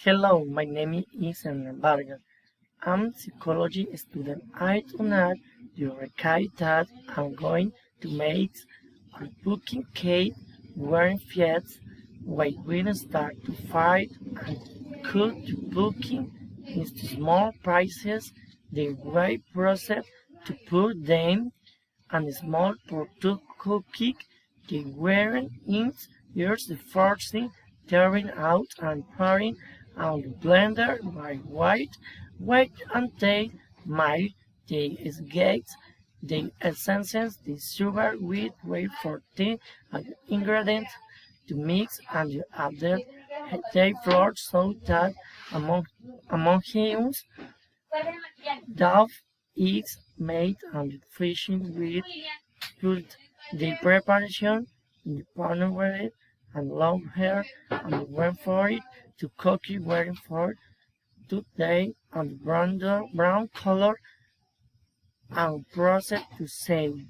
Hello, my name is Grabando. I'm a psychology student. I tonight you recall that I'm going to make a booking cake wearing fiats while we start to fight and cut the booking into small pieces the right process to put them and small product cookie the wearing ins here's the first thing tearing out and pouring on the blender by white until mild the gates the essences the sugar with wait for the ingredients to mix and add the flour so that among hymns dough is made and finishing with put the preparation in the pan with and long hair and wait for it to cook it waiting for today and brown color and process to save.